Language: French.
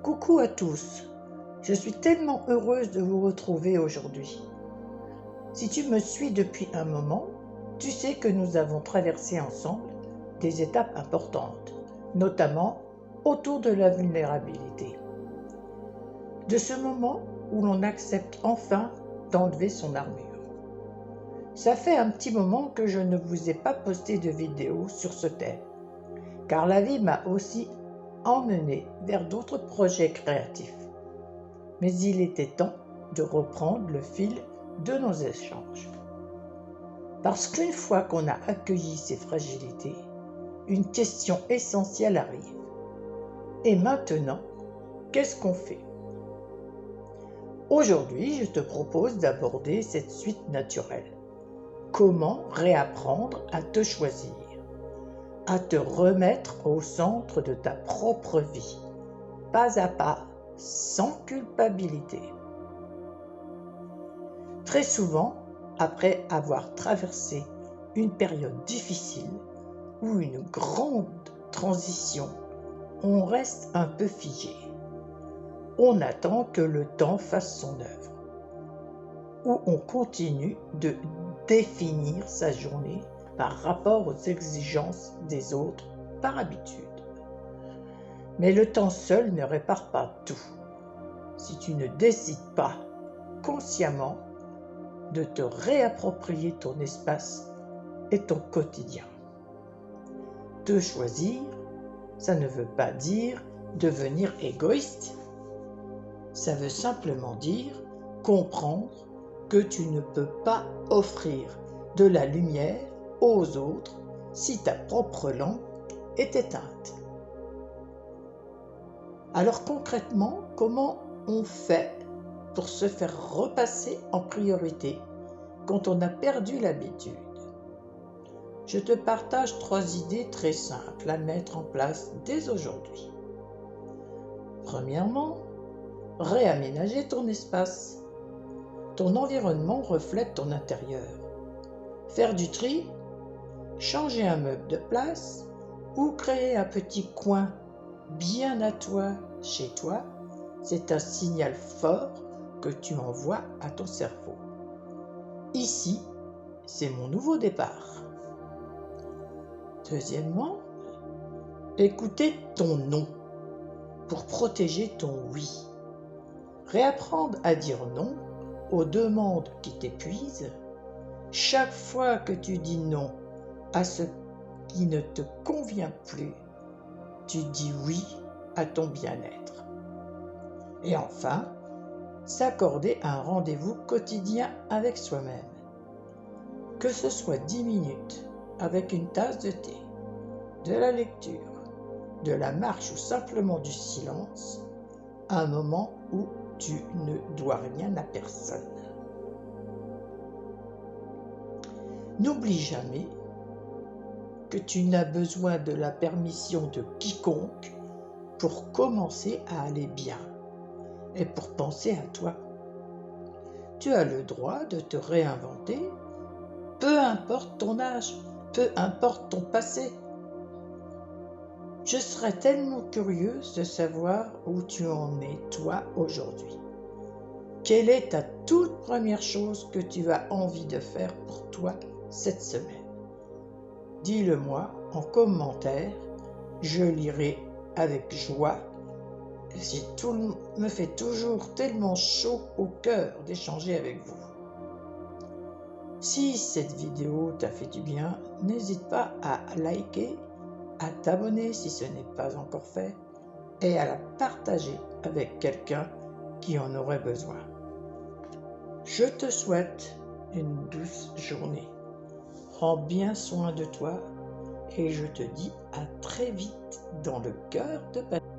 Coucou à tous, je suis tellement heureuse de vous retrouver aujourd'hui. Si tu me suis depuis un moment, tu sais que nous avons traversé ensemble des étapes importantes, notamment autour de la vulnérabilité. De ce moment où l'on accepte enfin d'enlever son armure. Ça fait un petit moment que je ne vous ai pas posté de vidéo sur ce thème, car la vie m'a aussi emmené vers d'autres projets créatifs. Mais il était temps de reprendre le fil de nos échanges. Parce qu'une fois qu'on a accueilli ces fragilités, une question essentielle arrive. Et maintenant, qu'est-ce qu'on fait? Aujourd'hui, je te propose d'aborder cette suite naturelle. Comment réapprendre à te choisir, à te remettre au centre de ta propre vie, pas à pas, sans culpabilité. Très souvent, après avoir traversé une période difficile ou une grande transition, on reste un peu figé. On attend que le temps fasse son œuvre. Ou on continue de définir sa journée par rapport aux exigences des autres par habitude. Mais le temps seul ne répare pas tout. Si tu ne décides pas consciemment de te réapproprier ton espace et ton quotidien. Te choisir, ça ne veut pas dire devenir égoïste. Ça veut simplement dire comprendre que tu ne peux pas offrir de la lumière aux autres si ta propre lampe est éteinte. Alors concrètement, comment on fait pour se faire repasser en priorité quand on a perdu l'habitude? Je te partage 3 idées très simples à mettre en place dès aujourd'hui. Premièrement, réaménager ton espace. Ton environnement reflète ton intérieur. Faire du tri, changer un meuble de place ou créer un petit coin bien à toi, chez toi, c'est un signal fort que tu envoies à ton cerveau. Ici, c'est mon nouveau départ. Deuxièmement, écouter ton non pour protéger ton oui. Réapprendre à dire non aux demandes qui t'épuisent. Chaque fois que tu dis non à ce qui ne te convient plus, tu dis oui à ton bien-être. Et enfin, s'accorder un rendez-vous quotidien avec soi-même. Que ce soit 10 minutes avec une tasse de thé, de la lecture, de la marche ou simplement du silence, un moment où tu ne dois rien à personne. N'oublie jamais que tu n'as besoin de la permission de quiconque pour commencer à aller bien et pour penser à toi. Tu as le droit de te réinventer, peu importe ton âge, peu importe ton passé. Je serais tellement curieuse de savoir où tu en es toi aujourd'hui. Quelle est ta toute première chose que tu as envie de faire pour toi cette semaine? Dis-le-moi en commentaire, je lirai avec joie. Tout me fait toujours tellement chaud au cœur d'échanger avec vous. Si cette vidéo t'a fait du bien, n'hésite pas à liker, à t'abonner si ce n'est pas encore fait et à la partager avec quelqu'un qui en aurait besoin. Je te souhaite une douce journée. Prends bien soin de toi et je te dis à très vite dans le cœur de Patrick.